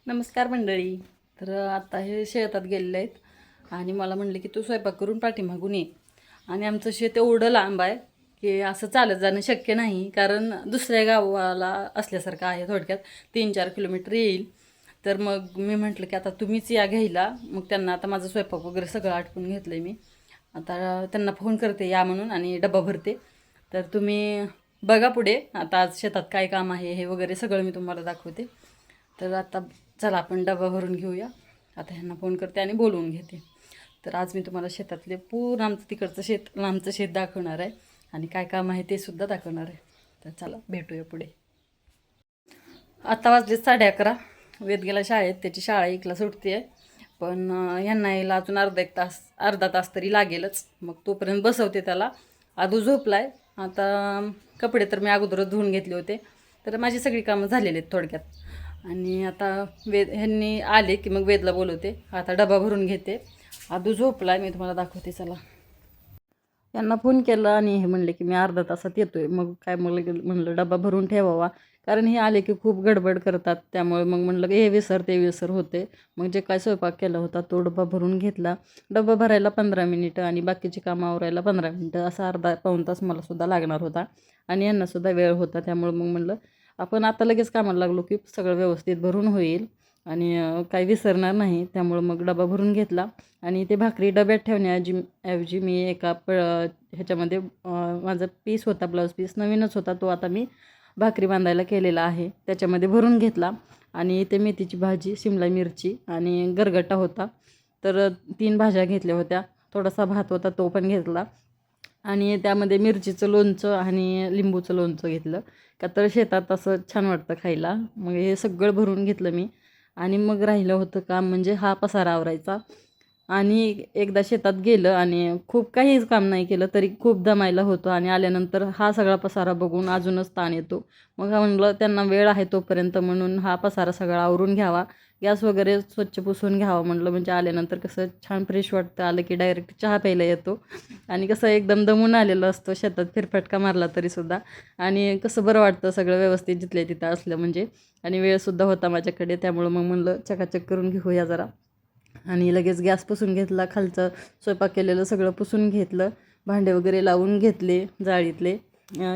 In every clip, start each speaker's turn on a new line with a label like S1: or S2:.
S1: नमस्कार मंडळी. तर आता हे शेतात गेलेले आहेत आणि मला म्हणले की तू स्वयंपाक करून पाठीमागून ये. आणि आमचं शेत एवढं लांब आहे की असं चालत जाणं शक्य नाही, कारण दुसऱ्या गावाला असल्यासारखं आहे. थोडक्यात 3-4 किलोमीटर येईल. तर मग मी म्हटलं की आता तुम्हीच या घ्यायला. मग त्यांना आता माझं स्वयंपाक वगैरे सगळं आटपून घेतलं आहे मी. आता त्यांना फोन करते या म्हणून आणि डबा भरते. तर तुम्ही बघा पुढे आता आज शेतात काय काम आहे हे वगैरे सगळं मी तुम्हाला दाखवते. तर आता चला आपण डबा भरून घेऊया. आता ह्यांना फोन करते आणि बोलवून घेते. तर आज मी तुम्हाला शेतातले पूर्ण आमचं तिकडचं शेत आमचं शेत दाखवणार आहे आणि काय काम आहे ते सुद्धा दाखवणार आहे. तर चला भेटूया पुढे. आता वाजले 11:30. वेद गेला शाळेत, त्याची शाळा 1ला सुटते आहे. पण ह्यांना यायला अजून अर्धा तास तरी लागेलच. मग तोपर्यंत बसवते त्याला. आदू झोपलाय. आता कपडे तर मी अगोदरच धुवून घेतले होते. तर माझी सगळी कामं झालेली आहेत थोडक्यात. आणि आता ह्यांनी आले की मग वेदला बोलवते. आता डबा भरून घेते. आदू झोपलाय, मी तुम्हाला दाखवते चला. यांना फोन केला आणि हे म्हणले की मी अर्धा तासात येतोय. मग काय म्हणलं डबा भरून ठेवावा, कारण हे आले की खूप गडबड करतात. त्यामुळे मग म्हणलं की हे विसर ते विसर होते. मग जे काय स्वयंपाक केला होता तो डबा भरून घेतला. डबा भरायला 15 मिनिटं आणि बाकीची कामं आवरायला 15 मिनिटं, असा अर्धा पाऊण तास मला सुद्धा लागणार होता आणि यांनासुद्धा वेळ होता. त्यामुळे मग म्हणलं आपण आता लगेच कामाला लागलो की सगळं व्यवस्थित भरून होईल आणि काही विसरणार नाही. त्यामुळं मग डबा भरून घेतला आणि ते भाकरी डब्यात ठेवण्याऐवजी मी एका ह्याच्यामध्ये माझा पीस होता, ब्लाऊज पीस नवीनच होता, तो आता मी भाकरी बांधायला केलेला आहे, त्याच्यामध्ये भरून घेतला. आणि ते मेथीची भाजी, शिमला मिरची आणि गरगटा होता. तर 3 भाज्या घेतल्या होत्या. थोडासा भात होता तो पण घेतला आणि त्यामध्ये मिरचीचं लोणचं आणि लिंबूचं लोणचं घेतलं. का तर शेतात असं छान वाटतं खायला. मग हे सगळं भरून घेतलं मी आणि मग राहिलं होतं काम म्हणजे हा पसारा आवरायचा. आणि एकदा शेतात गेलं आणि खूप काहीच काम नाही केलं तरी खूप दमायला होतं आणि आल्यानंतर हा सगळा पसारा बघून अजूनच ताण येतो. मग म्हणलं त्यांना वेळ आहे तोपर्यंत म्हणून हा पसारा सगळा आवरून घ्यावा, गॅस वगैरे स्वच्छ पुसून घ्यावा म्हणलं, म्हणजे आल्यानंतर कसं छान फ्रेश वाटतं. आलं की डायरेक्ट चहा प्यायला येतो आणि कसं एकदम दमून आलेलं असतं शेतात फेरफटका मारला तरीसुद्धा. आणि कसं बरं वाटतं सगळं व्यवस्थित जिथल्या तिथं असलं म्हणजे. आणि वेळसुद्धा होता माझ्याकडे, त्यामुळं मग म्हणलं चकाचक करून घेऊया जरा. आणि लगेच गॅस पुसून घेतला, खालचं स्वयंपाक केलेलं सगळं पुसून घेतलं, भांडे वगैरे लावून घेतले जाळीतले.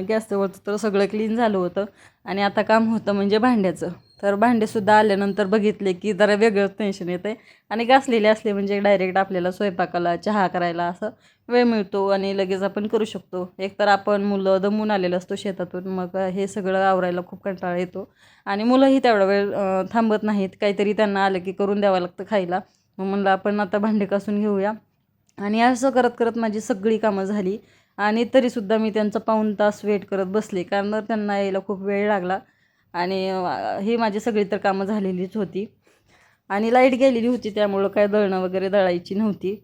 S1: गॅसवरचं तर सगळं क्लीन झालं होतं आणि आता काम होतं म्हणजे भांड्याचं. तर भांडेसुद्धा आल्यानंतर बघितले की जरा वेगळंच टेन्शन येतं आहे. आणि घासलेले असले म्हणजे डायरेक्ट आपल्याला स्वयंपाकाला चहा करायला असं वेळ मिळतो आणि लगेच आपण करू शकतो. एकतर आपण मुलं दमून आलेलं असतो शेतातून, मग हे सगळं आवरायला खूप कंटाळा येतो. आणि मुलंही तेवढा वेळ थांबत नाहीत, काहीतरी त्यांना आलं की करून द्यावं लागतं खायला. मग म्हणलं आपण आता भांडे घासून घेऊया. आणि असं करत करत माझी सगळी कामं झाली आणि तरीसुद्धा मी त्यांचा पाऊण तास वेट करत बसले, कारण त्यांना यायला खूप वेळ लागला. आणि ही माझी सगळी तर कामं झालेलीच होती आणि लाईट गेलेली होती, त्यामुळं काय दळणं वगैरे दळायची नव्हती.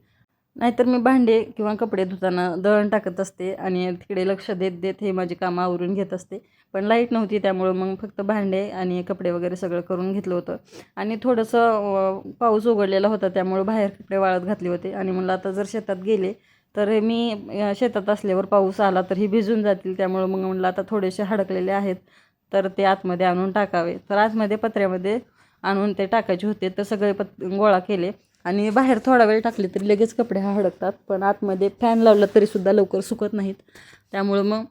S1: नाहीतर मी भांडे किंवा कपडे धुताना दळण टाकत असते आणि तिकडे लक्ष देत देत हे माझी कामं आवरून घेत असते. पण लाईट नव्हती, त्यामुळं मग फक्त भांडे आणि कपडे वगैरे सगळं करून घेतलं होतं. आणि थोडंसं पाऊस उघडलेला होता, त्यामुळं बाहेर कपडे वाळत घातले होते. आणि म्हणलं आता जर शेतात गेले तर मी शेतात असल्यावर पाऊस आला तर ही भिजून जातील, त्यामुळं मग म्हणलं आता थोडेसे हडकलेले आहेत तर ते आतमध्ये आणून टाकावे. तर आतमध्ये पत्र्यामध्ये आणून ते टाकायचे होते, तर सगळे गोळा केले. आणि बाहेर थोडा वेळ टाकले तरी लगेच कपडे हडकतात, पण आतमध्ये फॅन लावला तरीसुद्धा लवकर सुकत नाहीत. त्यामुळं मग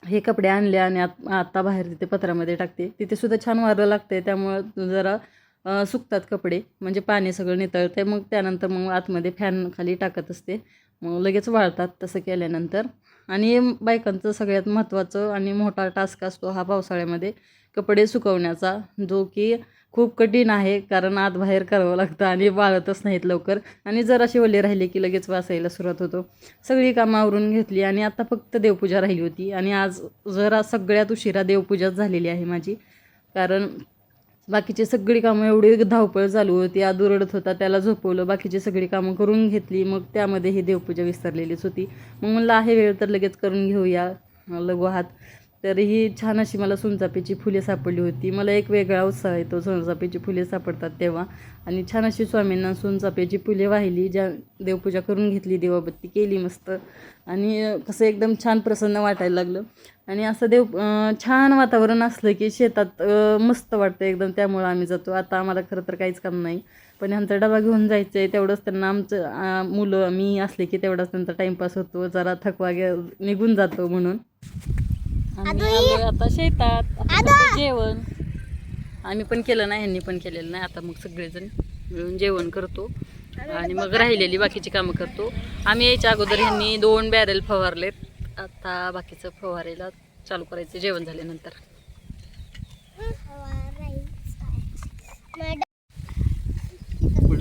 S1: हे कपडे आणले आणि आता बाहेर तिथे पत्रामध्ये टाकते. तिथेसुद्धा छान वारं लागते, त्यामुळं जरा सुकतात कपडे, म्हणजे पाणी सगळं नितळते. मग त्यानंतर मग आतमध्ये फॅन खाली टाकत असते, मग लगेच वाळतात तसं केल्यानंतर. आणि बायकांचं सगळ्यात महत्त्वाचं आणि मोठा टास्क असतो हा पावसाळ्यामध्ये कपडे सुकवण्याचा, जो की खूप कठीण आहे, कारण आत बाहेर करावं लागतं आणि वाळतच नाहीत लवकर. आणि जर अशी ओले राहिले की लगेच वासायला सुरुवात होतो. सगळी कामं आवरून घेतली आणि आता फक्त देवपूजा राहिली होती. आणि आज जरा सगळ्यात उशिरा देवपूजाच झालेली आहे माझी, कारण बाकीची सगळी कामं एवढी धावपळ चालू होती. आदू रडत होता, त्याला झोपवलं, बाकीची सगळी कामं करून घेतली. मग त्यामध्ये ही देवपूजा विसरलेलीच होती. मग म्हणलं आहे वेळ तर लगेच करून घेऊया लघु हात. तर ही छान अशी मला सोनचाफ्याची फुले सापडली होती. मला एक वेगळा उत्साह येतो सोनचाफ्याची फुले सापडतात तेव्हा. आणि छान अशी स्वामींना सोनचाफ्याची फुले वाहिली, देवपूजा करून घेतली, दिवाबत्ती केली मस्त. आणि कसं एकदम छान प्रसन्न वाटायला लागलं. आणि असं छान वातावरण असलं की शेतात मस्त वाटतं एकदम, त्यामुळं आम्ही जातो. आता आम्हाला खरं तर काहीच काम नाही, पण ह्यांचा डबा घेऊन जायचं आहे, तेवढंच त्यांना आमचं मुलं मी असले की तेवढाच त्यांचा टाईमपास होतो, जरा थकवा निघून जातो म्हणून. आम्ही आलोय आता शेतात. आता जेवण आम्ही पण केलं नाही, ह्यांनी पण केलेलं नाही. आता मग सगळेजण मिळून जेवण करतो आणि मग राहिलेली बाकीची कामं करतो. आम्ही यायच्या अगोदर ह्यांनी 2 बॅरेल फवारलेत. आता बाकीचं फवारायला चालू करायचं जेवण झाल्यानंतर.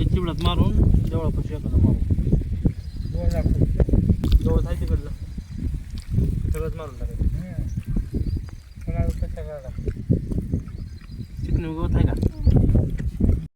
S2: चिवडात मारून देवळापाशी एखादा मारून गवत आहे तिकडलं सगळंच मारून टाकायचं. चिकणी गवत आहे का?